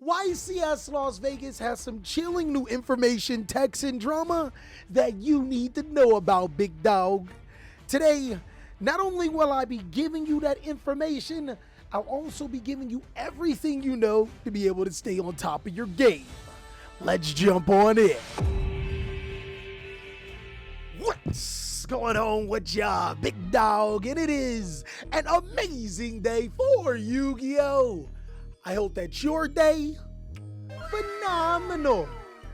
YCS Las Vegas has some chilling new information, techs, and drama that you need to know about, big dog. Today, not only will I be giving you that information, I'll also be giving you everything you know to be able to stay on top of your game. Let's jump on in. What's going on with ya, big dog? And it is an amazing day for Yu-Gi-Oh! I hope that your day, phenomenal.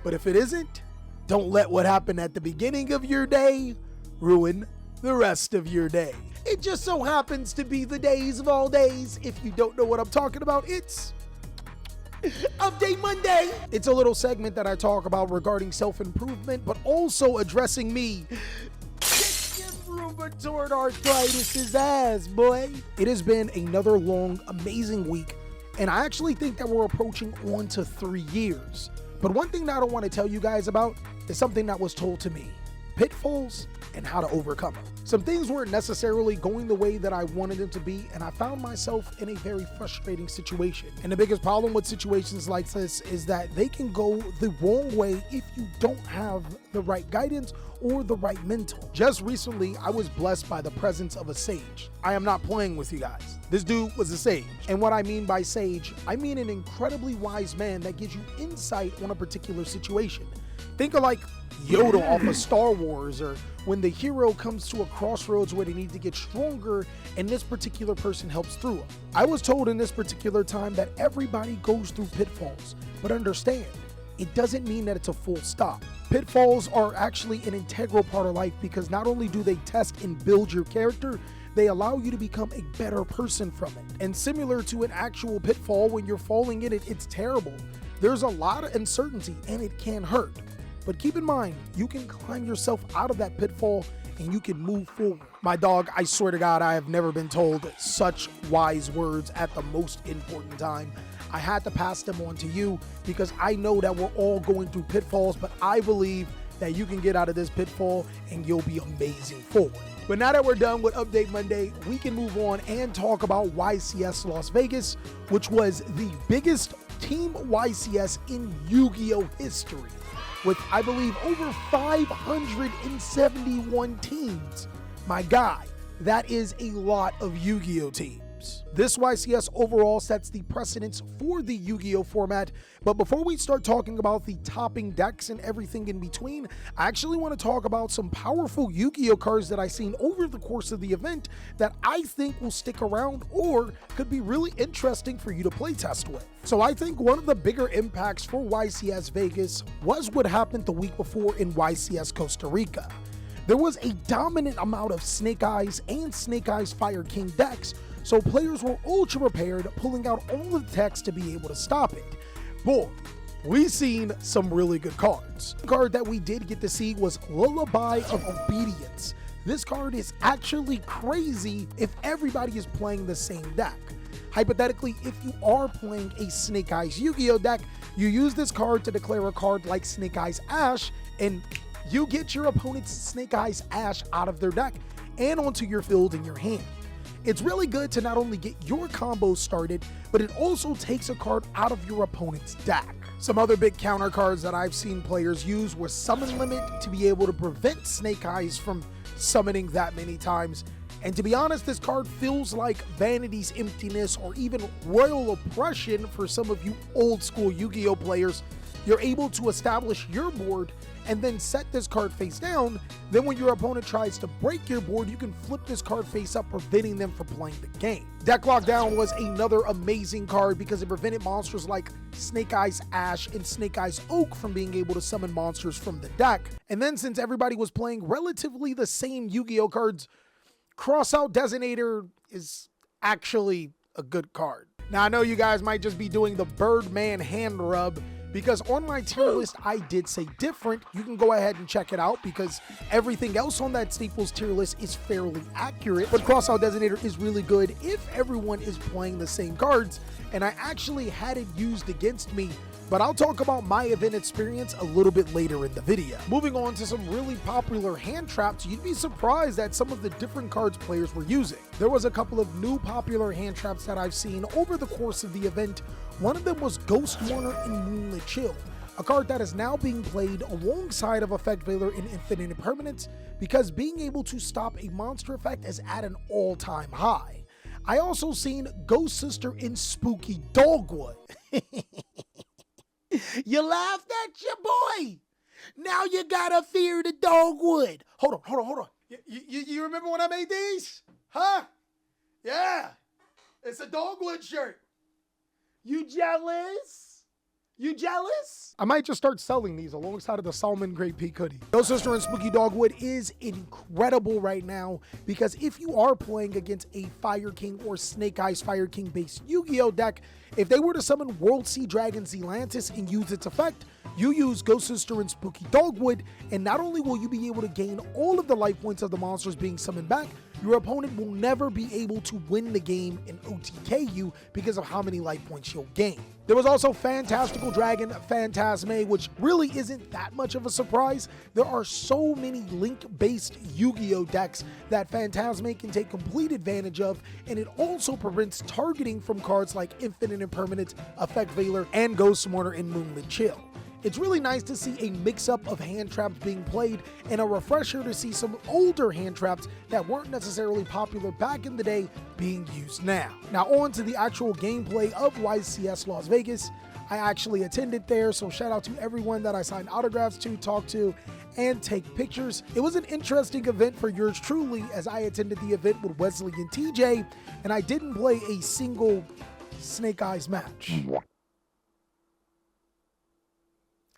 But if it isn't, don't let what happened at the beginning of your day ruin the rest of your day. It just so happens to be the days of all days. If you don't know what I'm talking about, it's Update Monday. It's a little segment that I talk about regarding self-improvement, but also addressing me. Kick your rheumatoid arthritis' ass, boy. It has been another long, amazing week, and I actually think that we're approaching 1 to 3 years. But one thing that I don't want to tell you guys about is something that was told to me. Pitfalls and how to overcome them. Some things weren't necessarily going the way that I wanted them to be, and I found myself in a very frustrating situation. And the biggest problem with situations like this is that they can go the wrong way if you don't have the right guidance or the right mentor. Just recently, I was blessed by the presence of a sage. I am not playing with you guys. This dude was a sage. And what I mean by sage, I mean an incredibly wise man that gives you insight on a particular situation. Think of like Yoda off of Star Wars, or when the hero comes to a crossroads where they need to get stronger and this particular person helps through them. I was told in this particular time that everybody goes through pitfalls, but understand, it doesn't mean that it's a full stop. Pitfalls are actually an integral part of life because not only do they test and build your character, they allow you to become a better person from it. And similar to an actual pitfall, when you're falling in it, it's terrible. There's a lot of uncertainty and it can hurt. But keep in mind, you can climb yourself out of that pitfall and you can move forward. My dog, I swear to God, I have never been told such wise words at the most important time. I had to pass them on to you because I know that we're all going through pitfalls, but I believe that you can get out of this pitfall and you'll be amazing forward. But now that we're done with Update Monday, we can move on and talk about YCS Las Vegas, which was the biggest Team YCS in Yu-Gi-Oh! History, with, I believe, over 571 teams. My guy, that is a lot of Yu-Gi-Oh! Teams. This YCS overall sets the precedence for the Yu-Gi-Oh! Format, but before we start talking about the topping decks and everything in between, I actually want to talk about some powerful Yu-Gi-Oh! Cards that I've seen over the course of the event that I think will stick around or could be really interesting for you to playtest with. So I think one of the bigger impacts for YCS Vegas was what happened the week before in YCS Costa Rica. There was a dominant amount of Snake Eyes and Snake Eyes Fire King decks, so players were ultra prepared, pulling out all of the techs to be able to stop it. Boy, we've seen some really good cards. The card that we did get to see was Lullaby of Obedience. This card is actually crazy if everybody is playing the same deck. Hypothetically, if you are playing a Snake Eyes Yu-Gi-Oh! Deck, you use this card to declare a card like Snake Eyes Ash, and you get your opponent's Snake Eyes Ash out of their deck and onto your field in your hand. It's really good to not only get your combos started, but it also takes a card out of your opponent's deck. Some other big counter cards that I've seen players use was Summon Limit to be able to prevent Snake Eyes from summoning that many times. And to be honest, this card feels like Vanity's Emptiness or even Royal Oppression for some of you old school Yu-Gi-Oh! Players. You're able to establish your board and then set this card face down. Then when your opponent tries to break your board, you can flip this card face up, preventing them from playing the game. Deck Lockdown was another amazing card because it prevented monsters like Snake Eyes Ash and Snake Eyes Oak from being able to summon monsters from the deck. And then since everybody was playing relatively the same Yu-Gi-Oh! Cards, Crossout Designator is actually a good card. Now I know you guys might just be doing the Birdman hand rub because on my tier list I did say different. You can go ahead and check it out because everything else on that Staples tier list is fairly accurate. But Crossout Designator is really good if everyone is playing the same cards, and I actually had it used against me but I'll talk about my event experience a little bit later in the video. Moving on to some really popular hand traps, you'd be surprised at some of the different cards players were using. There was a couple of new popular hand traps that I've seen over the course of the event. One of them was Ghost Mourner and Moonlit Chill, a card that is now being played alongside of Effect Veiler in Infinite Impermanence because being able to stop a monster effect is at an all-time high. I also seen Ghost Sister in Spooky Dogwood. You laughed at your boy. Now you gotta fear the dogwood. Hold on. You remember when I made these? Huh? Yeah. It's a dogwood shirt. You jealous? You jealous? I might just start selling these alongside of the Salmon Great Peak hoodie. Ghost Sister and Spooky Dogwood is incredible right now because if you are playing against a Fire King or Snake Eyes Fire King based Yu-Gi-Oh deck, if they were to summon World Sea Dragon Zealantis and use its effect, you use Ghost Sister and Spooky Dogwood, and not only will you be able to gain all of the life points of the monsters being summoned back, your opponent will never be able to win the game and OTK you because of how many life points you'll gain. There was also Fantastical Dragon Phantasme, which really isn't that much of a surprise. There are so many link-based Yu-Gi-Oh decks that Phantasme can take complete advantage of, and it also prevents targeting from cards like Infinite Impermanence, Effect Veiler, and Ghost Mourner and Moonlit Chill. It's really nice to see a mix-up of hand traps being played and a refresher to see some older hand traps that weren't necessarily popular back in the day being used now. Now on to the actual gameplay of YCS Las Vegas. I actually attended there, so shout out to everyone that I signed autographs to, talk to, and take pictures. It was an interesting event for yours truly as I attended the event with Wesley and TJ, and I didn't play a single Snake Eyes match.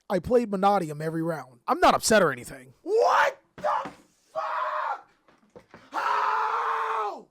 I played Monadium every round. I'm not upset or anything. What the fuck? How?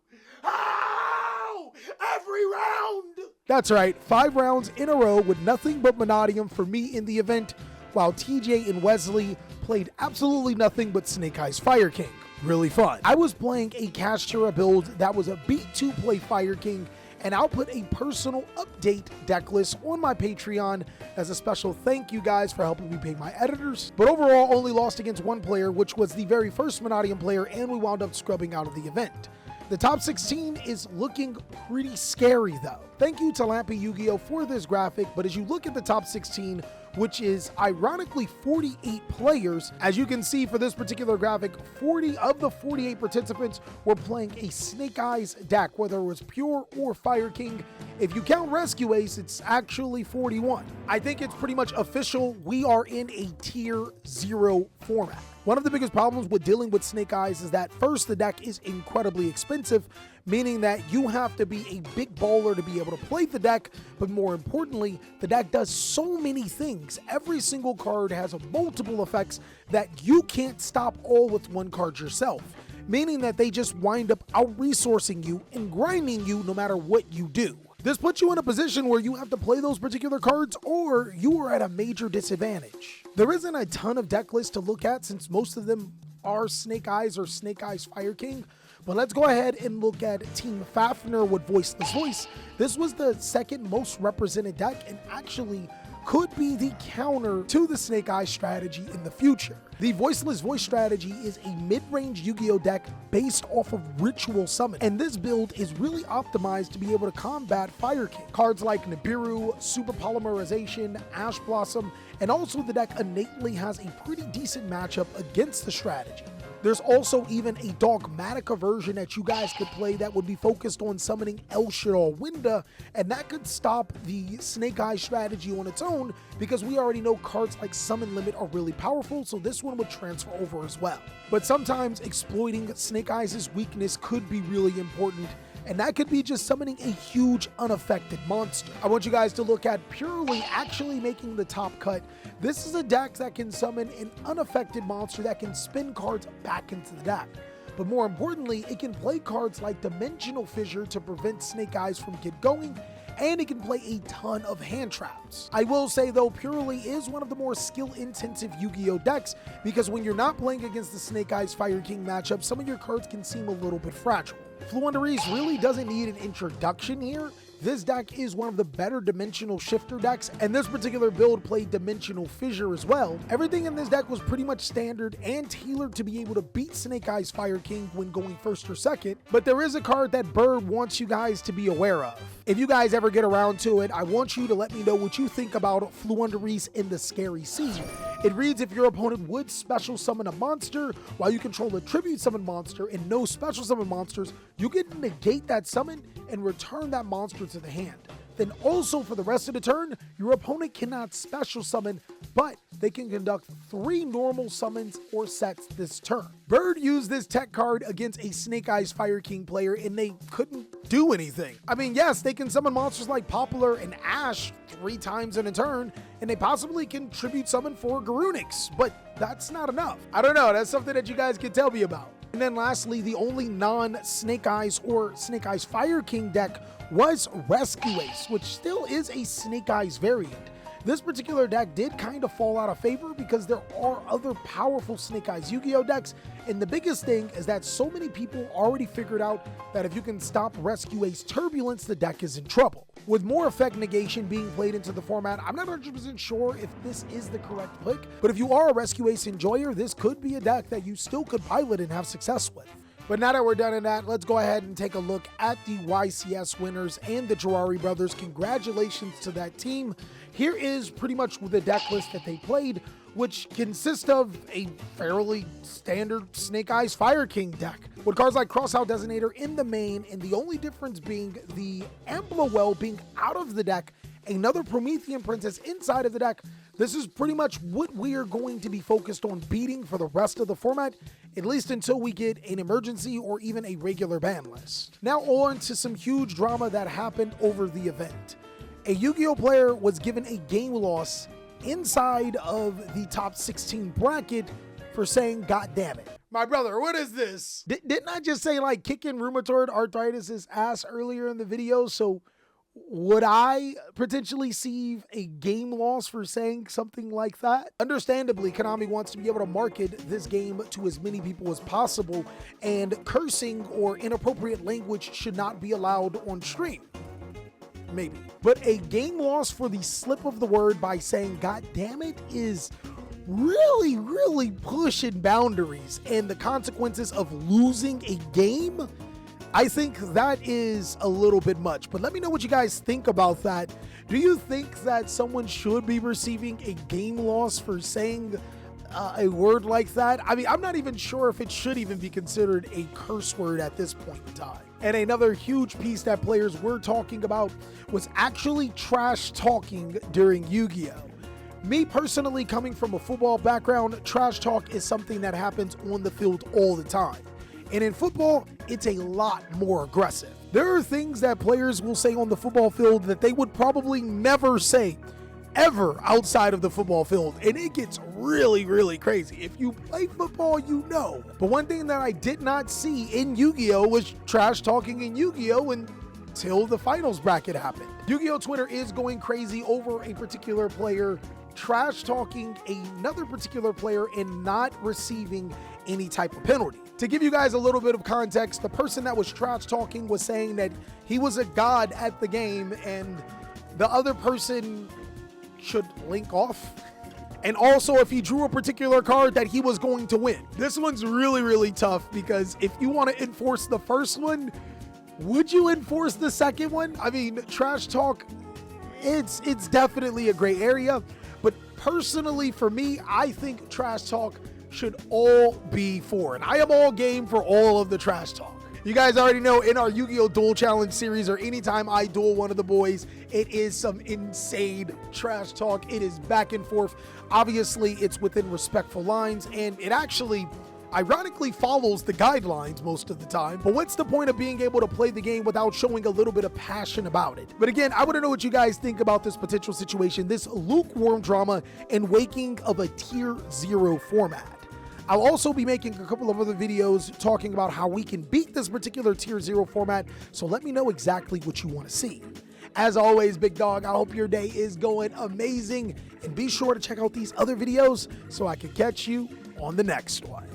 Every round? That's right, 5 rounds in a row with nothing but Monadium for me in the event, while TJ and Wesley played absolutely nothing but Snake Eyes Fire King. Really fun. I was playing a Kashtira build that was a beat to play Fire King, and I'll put a personal update deck list on my Patreon as a special thank you guys for helping me pay my editors. But overall, only lost against one player, which was the very first Monadium player, and we wound up scrubbing out of the event. The top 16 is looking pretty scary though. Thank you to Lampy Yu-Gi-Oh for this graphic, but as you look at the top 16, which is ironically 48 players, as you can see for this particular graphic, 40 of the 48 participants were playing a Snake Eyes deck, whether it was Pure or Fire King. If you count Rescue Ace, it's actually 41. I think it's pretty much official. We are in a tier 0 format. One of the biggest problems with dealing with Snake Eyes is that first, the deck is incredibly expensive, meaning that you have to be a big baller to be able to play the deck, but more importantly, the deck does so many things. Every single card has multiple effects that you can't stop all with one card yourself, meaning that they just wind up out-resourcing you and grinding you no matter what you do. This puts you in a position where you have to play those particular cards or you are at a major disadvantage. There isn't a ton of deck lists to look at since most of them are Snake Eyes or Snake Eyes Fire King, but let's go ahead and look at Team Fafner with Voiceless Voice. This was the second most represented deck and actually could be the counter to the Snake Eyes strategy in the future. The Voiceless Voice strategy is a mid-range Yu-Gi-Oh deck based off of Ritual Summon, and this build is really optimized to be able to combat Fire King. Cards like Nibiru, Super Polymerization, Ash Blossom, and also the deck innately has a pretty decent matchup against the strategy. There's also even a Dogmatica version that you guys could play that would be focused on summoning El Shaddai Winda, and that could stop the Snake Eyes strategy on its own because we already know cards like Summon Limit are really powerful, so this one would transfer over as well. But sometimes exploiting Snake Eyes' weakness could be really important, and that could be just summoning a huge unaffected monster. I want you guys to look at Purely actually making the top cut. This is a deck that can summon an unaffected monster that can spin cards back into the deck. But more importantly, it can play cards like Dimensional Fissure to prevent Snake Eyes from get going, and it can play a ton of hand traps. I will say though, Purely is one of the more skill-intensive Yu-Gi-Oh decks because when you're not playing against the Snake Eyes Fire King matchup, some of your cards can seem a little bit fragile. Fluenderies really doesn't need an introduction here. this deck is one of the better dimensional shifter decks, and this particular build played dimensional fissure as well. Everything in this deck was pretty much standard and tailored to be able to beat Snake Eyes Fire King when going first or second, but there is a card that Bird wants you guys to be aware of. If you guys ever get around to it, I want you to let me know what you think about Fluundereese in the Scary Sea. It reads, if your opponent would special summon a monster while you control a tribute summon monster and no special summon monsters, you can negate that summon and return that monster to the hand. Then also for the rest of the turn, your opponent cannot special summon, but they can conduct 3 normal summons or sets this turn. Bird used this tech card against a Snake Eyes Fire King player and they couldn't do anything. I mean, yes, they can summon monsters like Poplar and Ash 3 times in a turn, and they possibly can tribute summon for Garunix, but that's not enough. I don't know, that's something that you guys can tell me about. And then lastly, the only non-Snake Eyes or Snake Eyes Fire King deck was Rescue Ace, which still is a Snake Eyes variant. This particular deck did kind of fall out of favor because there are other powerful Snake Eyes Yu-Gi-Oh decks, and the biggest thing is that so many people already figured out that if you can stop Rescue Ace Turbulence, the deck is in trouble. With more effect negation being played into the format, I'm not 100% sure if this is the correct pick, but if you are a Rescue Ace enjoyer, this could be a deck that you still could pilot and have success with. But now that we're done in that, let's go ahead and take a look at the YCS winners and the Girari brothers. Congratulations to that team. Here is pretty much the deck list that they played, which consists of a fairly standard Snake Eyes Fire King deck, with cards like Crossout Designator in the main, and the only difference being the Amblowell being out of the deck, another Promethean Princess inside of the deck. This is pretty much what we are going to be focused on beating for the rest of the format, at least until we get an emergency or even a regular ban list. Now on to some huge drama that happened over the event. A Yu-Gi-Oh player was given a game loss inside of the top 16 bracket for saying, "God damn it." My brother, what is this? Didn't I just say like kicking rheumatoid arthritis' ass earlier in the video? So would I potentially see a game loss for saying something like that? Understandably, Konami wants to be able to market this game to as many people as possible, and cursing or inappropriate language should not be allowed on stream. Maybe. But a game loss for the slip of the word by saying "God damn it" is really pushing boundaries, and the consequences of losing a game, I think that is a little bit much. But let me know what you guys think about that. Do you think that someone should be receiving a game loss for saying a word like that? I mean, I'm not even sure if it should even be considered a curse word at this point in time. And another huge piece that players were talking about was actually trash talking during Yu-Gi-Oh! Me personally, coming from a football background, trash talk is something that happens on the field all the time. And in football, it's a lot more aggressive. There are things that players will say on the football field that they would probably never say ever outside of the football field, and it gets really crazy. If you play football, you know. But one thing that I did not see in Yu-Gi-Oh! Was trash talking in Yu-Gi-Oh! Until the finals bracket happened. Yu-Gi-Oh! Twitter is going crazy over a particular player trash talking another particular player and not receiving any type of penalty. To give you guys a little bit of context, the person that was trash talking was saying that he was a god at the game and the other person should link off. And also, if he drew a particular card, that he was going to win. This one's really tough, because if you want to enforce the first one, would you enforce the second one? I mean, trash talk, it's definitely a gray area. But personally, for me, I think trash talk should all be for, and I am all game for all of the trash talk. You guys already know, in our Yu-Gi-Oh! Duel Challenge series, or anytime I duel one of the boys, it is some insane trash talk. It is back and forth. Obviously, it's within respectful lines, and it actually ironically follows the guidelines most of the time. But what's the point of being able to play the game without showing a little bit of passion about it? But again, I want to know what you guys think about this potential situation, this lukewarm drama and waking of a tier 0 format. I'll also be making a couple of other videos talking about how we can beat this particular tier 0 format, so let me know exactly what you want to see. As always, big dog, I hope your day is going amazing, and be sure to check out these other videos so I can catch you on the next one.